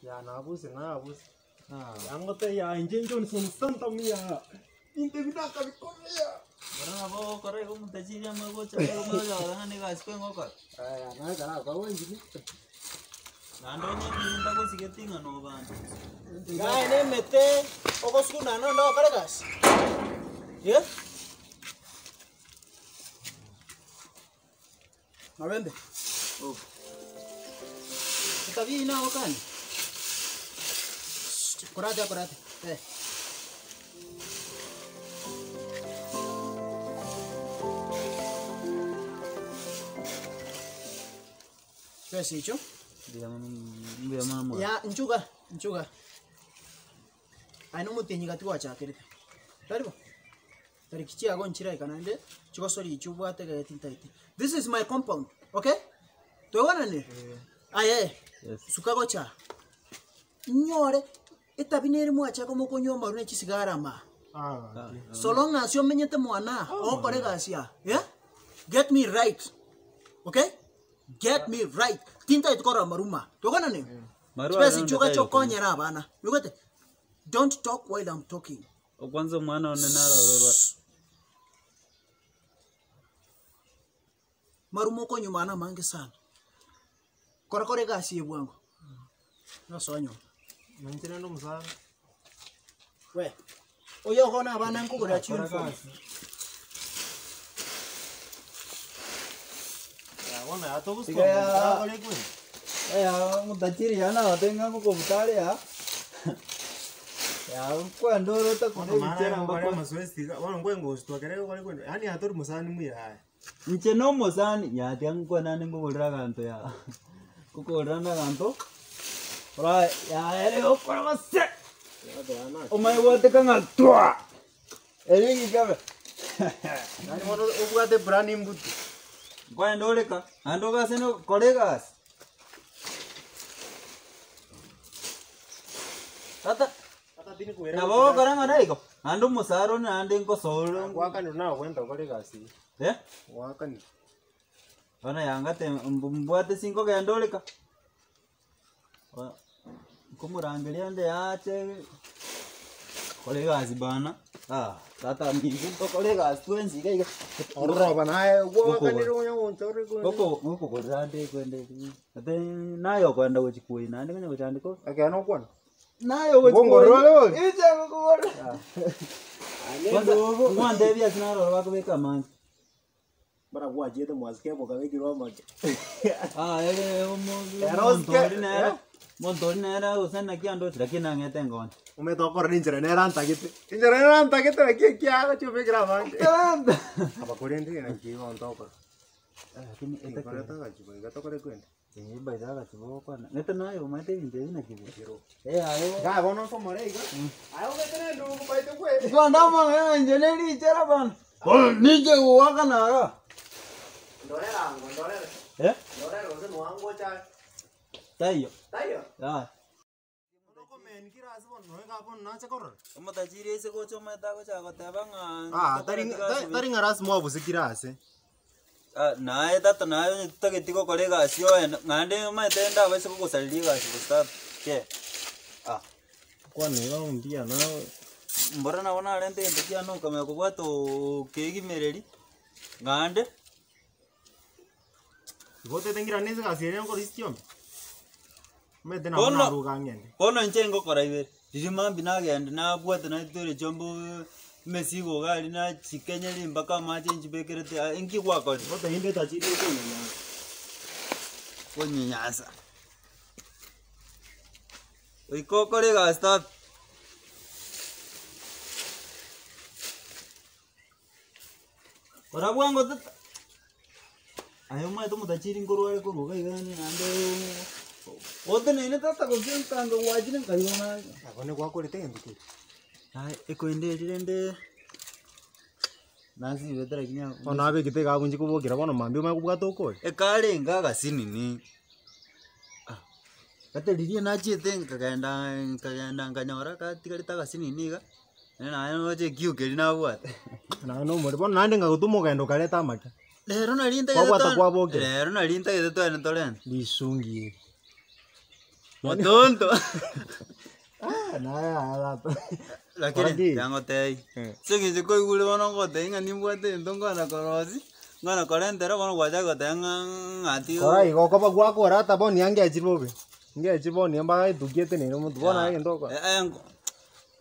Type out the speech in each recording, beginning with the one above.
Ya nabusi nabusi. Yango te ya injen Johnson Santa Mia. Inte vida kabikoria. Barang apa korek kamu tajir yang mau cakap mau jalan ni guys kau ngokor. Ya na kana ka wen jini. Nando ni minta kau sikit tinggal no ban. Guy ne mete ogos ku nano ndo karegas. Ya? Mawembe. Oh. Tapi ina wakan. Kurate. Pesa hicho? Dia mana? Ya, nchuga. Aino mutenyi katiwa chakirite. Taribo. Tari kichia go nchira ikanande. Chiko sori chubwa tega yatintaiti. This is my compound, okay? Tuwana ni? Aye. Yes. Sukago cha. Nyore etabineri mwacha komo konyoma rune chisigara ma. So long as you menyete mwana, okore gasia. Yeah? Get me right. Okay? Get me right. Tinta itkora maruma. Tuwana ni? Spesi chuka chokonyera bana. You get it? Don't talk while I'm talking. Kwanza mwana onenara ororo. Marumo konyo mana mange sana. Kore gasi yebwango. No sonyo. Manchina ndo msana. We. Oyo hona bana nkugura chunfo. Ya wana atobusko. Ya mutajiri yana watenga kukubutali ya. Ya kwa ndoro ta kune bichera mbako. Mazoezi wana ngwengo stwakere kwa kwenda. Yani atori musani muya. Ncheno musani ya tiangwa nani ngubulira kanto ya. Kukulirana kanto. Ora ya ere okora mase. Omai wote kanga twa. Ere ngikabe. Nani mono ubugate brani mbuti. Kwa ndoleka. Andoka seno kolegas. Tata dini kuwera. Na bawa karanga naiko. Ando musaro na ande ngo solo. Waka ndo na kwenda kole kasi. Waka ni. Bana yangate mbuate 5 ke ndoleka. Kumurangilia ande yache. Kolegas bana. Tata mingi to kolegas twenzi ke. Oroba nae waka ni ro nyango ntori ko. Ngoko gorande kwende. Ate nayo kwenda uchikui nande kanya kuchandiko. Akano kwana. Nayo wewe ngorolo ije ngorolo kwanza mwande bia sinaro wako weka manzi bara bwajete mwasike boka wekirwa make montori nera usana kiando lakini ngete ngon umetokora ninjera nera antakete weki kiago chupekira make aba korende na kiwa ntoko lakini etakora gachibo gatokore kwenda baidara chibo kwa neta nayo mate inde na kibiro ayo ga bono somore iga ayo betene ndu kubaite kwe kwa ndama engineer chera ban nije waka nara ndorera ndorera ose mwango cha tayo ndoko men kira asbon no ga bon na chakor kama tajiri ese ko choma ta ko cha ko tabanga tari ngaras mo busikira ase nae tata nae taketiko kolega sio ngande maitenda basi kukusaliga sikusta ke kwa neo mbia na mbora naona alente ndia no kama kubwato kegi mereri ngande gote tengira nese gasire ngo riskio mete na ona ruga ngende kono nchengo koraiwe dirima binage and na bwata na tore chombo mesigo gali na chikenya limba maji njibekerete ingi kwako gote hinde tachiri konyanyasa iko kolega stop ora bwango tata ayo mai to mutachiri ngorware kuruga igani ande ote nene tata kokintango wajine kayona akone kwa kore tenduke ai ekoende dirende nasi vedra kinya ona abe kite ga bunji kubokira bono mambi ma kubwa toko ekale ngaga sinini kate lirie na chete kagenda nganyora katikali taka sinini ga na ayo je kiukeri na bwate na no muri bono nande ngagutumo gendo kale tamaka lero na linta kwa bwata kwa boke lero na linta geto ene tolen lisungi Motonto. Na Lakini yango tei. Singi jiko igule bono ngote inga nimbwate ndongana korosi. Ngana korentera bono gwaja gotenga ngati. Kora igo koba gwako rata boni ange ajibobe. Nge ajiboni amba itugiete ne muntu bona age ndoko.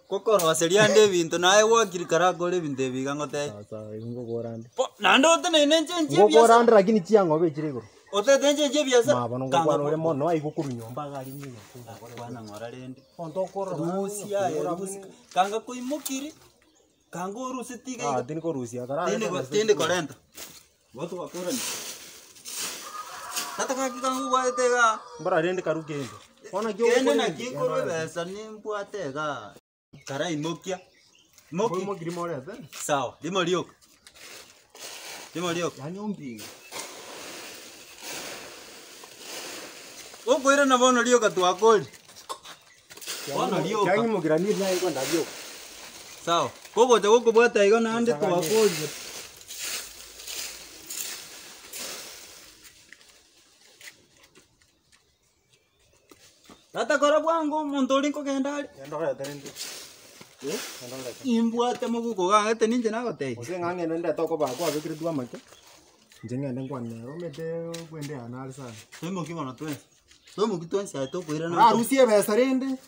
Kokoroseria nde bintu naye wakirikara gore binte biga ngote. Sasa ingo gorande. Nando tene nenje nje Ngo gorande lakini chiango be chirego. Otete nje biasa. Mabano ngo kwano ore mono ayigukuru nyomba gari ni. Kwana ngora rende. Onto koro. Rusia rusi. Kanga kuimukiri. Kanga rusi tiga. Ah, tini ko Rusia kara. Tende korenta. Watu wakora ni. Tata kaki kangu waetega. Mbara rende karukende. Ona gyo. Kende na kikoro besa nimbwatega. Kara imokia. Moki. Mo grimo re ate. Sawa, limo liok. Yani umbi. Oko era na bono liok atuakoli. Bono liok. Kangi mo grani na iko ndabyo. Sawa. Koko te koko bwata iko na ande tuakoli. Tata kora bwangu montoli ko kendali. Ndora terende. Imbwate muguko gangete ninje nagote. Ose ngange nenda toko ba kwa bekire dua make. Njenga ndengwane romete kwende anali sana. Twemo kibona twe. Twemo kitwense ato kwira na. Ah, Rusia besa rende.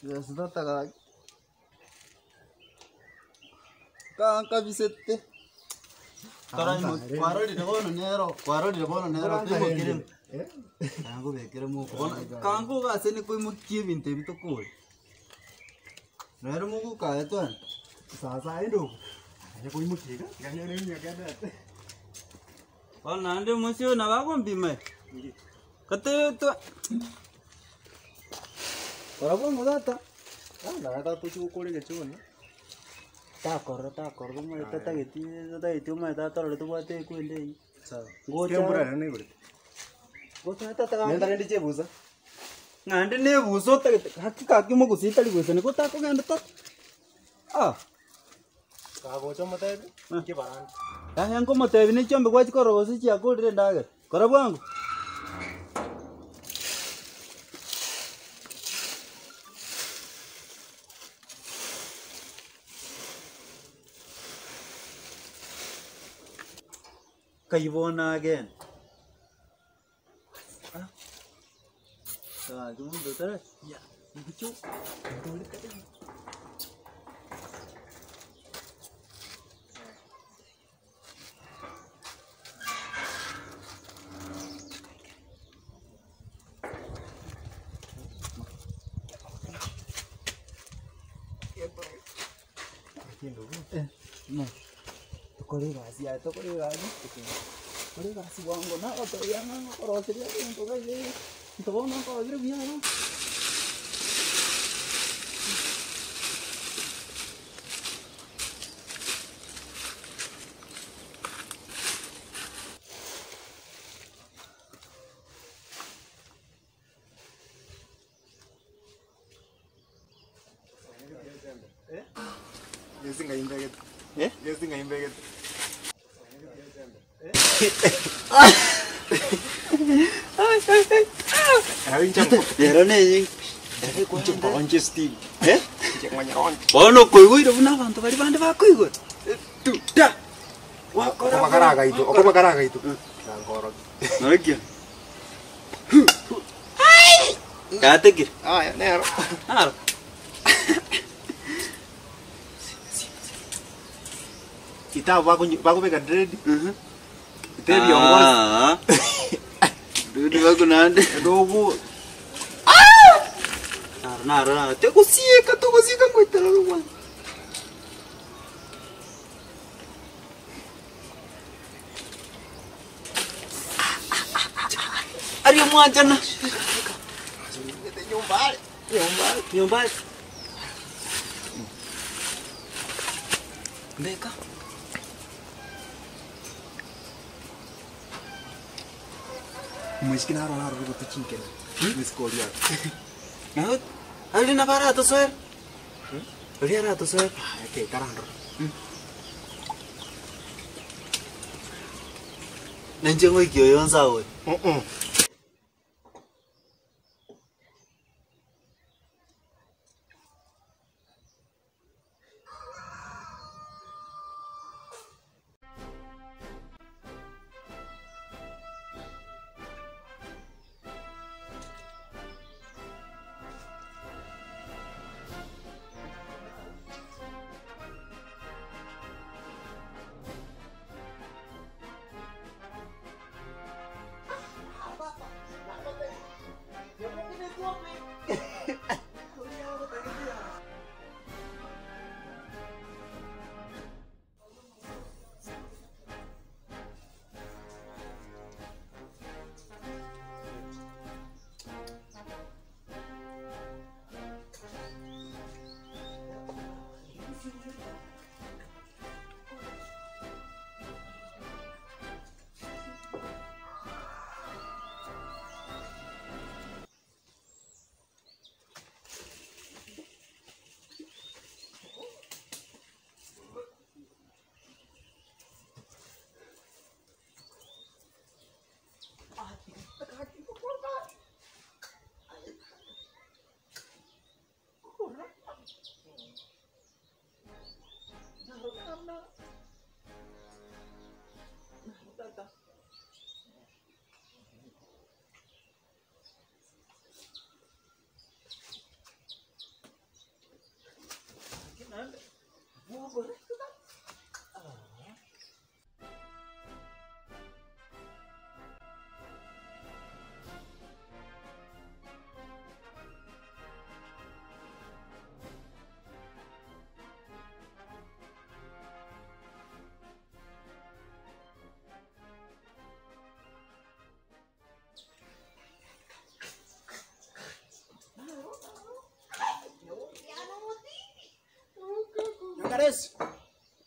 Ya sita ka. Kanka bisette. Karani kwaroli de bono nero twemo kirem. Kango bekire mu kona. Kango ga sene koi mu kibinte bito ko. Nero mu ka eto. Sasa endo. Ya koi mukiga. Ganya ne nya kada. Bana ande musio na babo mbime. Kate to. Kora bo mudata. Ah, la verdad tu chuko kore gecho ne. Ta korro mo tata geti mo tata ro to bate kwende. Sawa. Gocha. Kembura ne gure. Gocha tata Nenda rende chebuza. ngande ne buso ta hakika kimo kusita ligwese ne kota ko ngande tot. Ah. Ka gocho mate ke baran. Ya yango motebi ne chombe kwa chikoro bosi chia kodre ndage. Kora bwangu. Kaibona again. Ah. Sa jumun dotar. Ya. Bichu. Dole kade. No. Tokore gasi ya tokore gasi. Tokore gasi wango na oto yana koroseria tokore ye. Tokore na koroseria biya no. Yesinga imbege. Yesinga imbege. Ay, chamo. Era ne. Kucho paonje Steve. Chengwanyaron. Bono koigoi na bantu bari bande bakoigoi. Tu da. Wakora. Okoma karaga itu. Ngoro. Nokia. Ai! Katekir. Ah, ya nero. Aro. Kita bago bega dread. Ite viongozi. Dudu bago nande. Dogo. Nara. Te kusieka ngoitela lwa. Ari mwanjana. Nyombali. Beka. Mwiskin haro rubutu chicken. Miskolia. Naut. Ali na para to soer. Ali ara to soer. Okay, karang. Nenjengo ikioyonza we.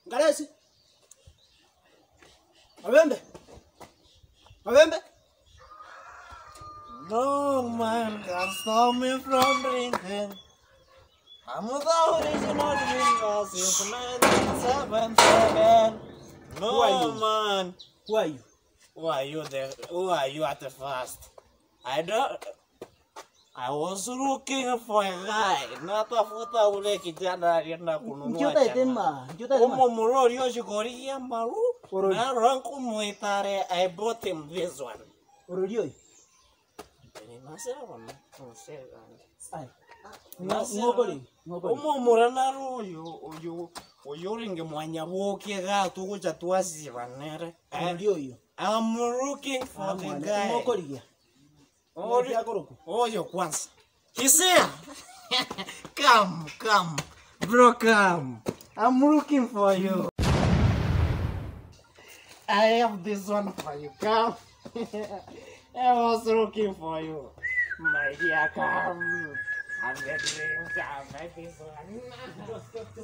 Ngaresi. Mabembe. No man can stop me from drinking. I'm the original drinker since 1977. No Who are you? man. Who are you? Who are you at the first? I was looking for a guy. Natafuta ule kijana alienda kununua chama. Umo murori yoshikoria maru. Na ranku muitare. I bought him this one. Orodioi. Ngobori. Umo murana royo oyoringe mwanyaboke ga tukucha tuasibanere. Orodioi. I'm looking for the guy. Ngokoria. Oh, your once. He's here. Come. Bro, come. I'm looking for you. I have this one for you. Come. I was looking for you. My dear, come. I'm the dream. Come. I this one.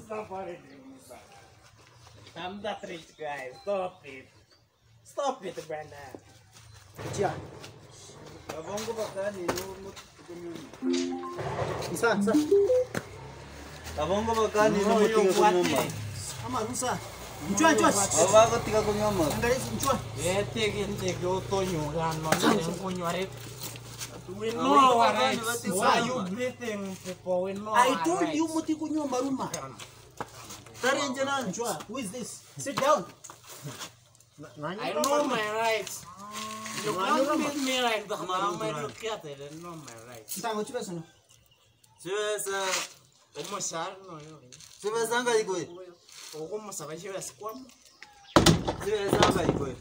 Stop worrying. I'm that rich guy. Stop it. Stop it, Brandon. Chia. Abongo bakani no kunyoni. Nsa. Abongo bakani no mutinga kunyoma. Ama rusa. Njua. Abako tika kunyoma. Ngaresi njua. Take otonyugano nkunyare. We know our rights. Why are you beating people? We know I our told rights. you muti kunyoma ruma. Tarenjana njua. Who is this? Sit down. I know my rights. You can't beat me like that. I'm educated and know my rights. Ntango chibesa no. Sibesa Umusar no yo. sibesa ngalikwe. Umusaba chibesa kwamo. Sibesa ngalikwe.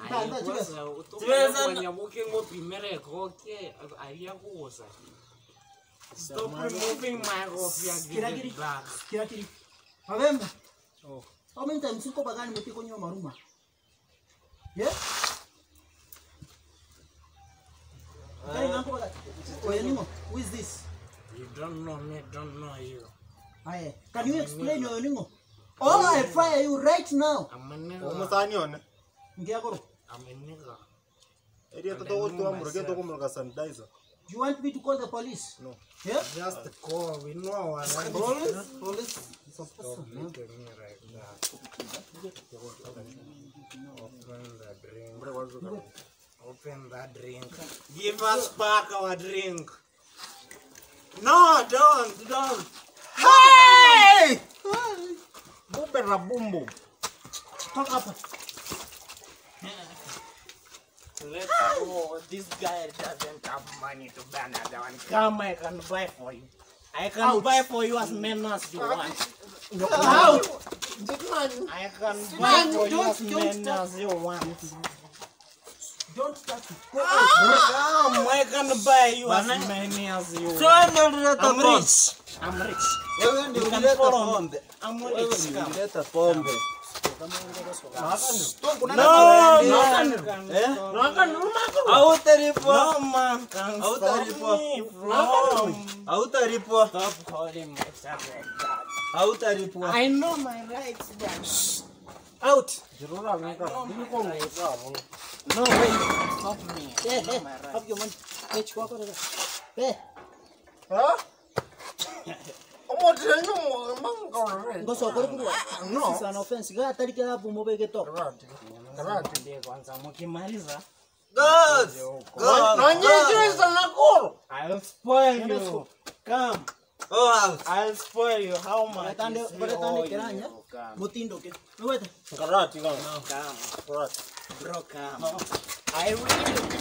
Nda chibesa. Sibesa nyabuke ngo primere koke aria kuosa. Stop removing my rofia. Kirakiri. Mabembe. Oh. How many times uko bagani muti kunyoma ruma? Yeah? Who is this? You don't know me, don't know you. Aye. Can you explain your lingo? Oh, I fire you right now. I'm a nigga. Umusanione. Ngia koro. I'm a nigga. Eria toto tuamuro ke toko murga sanitizer. You want me to call the police? No. Yeah? Just call. We know our Police? Stop looking at me like that. Open the drink. Give us back our drink. No, don't. Hey! Boom, boom, boom. Talk up. Let's go. This guy doesn't have money to buy another one. Come, I can buy for you. I can buy for you as many as you want. Out! I can buy for you as many as you want. Don't touch it. Come, I can buy you as many as you want. I'm rich. I'm rich. Wewe ndio You can unaleta follow me. pombe. I'm Wewe rich. ndio Come. unaleta pombe. No, Hautalipwa. no man can stop Hautalipwa. me from Hautalipwa. stop holding myself like that. Hautalipwa. I know my rights, but Out! no way you can stop me. I Hey, know hey, my rights. up your man. Hey, chukua kwa dada. Hey, ngoso kore kurwa. No. This is an offense. Gara tariki hapo mobege to. Ndiye kwanza mkimaliza Goes. I'll spoil you. Come. Oh, house. I'll spoil you. How much? Baretande is baretande you? keranya. Come. Mutindo ke. Wete. Come. Bro, come. I really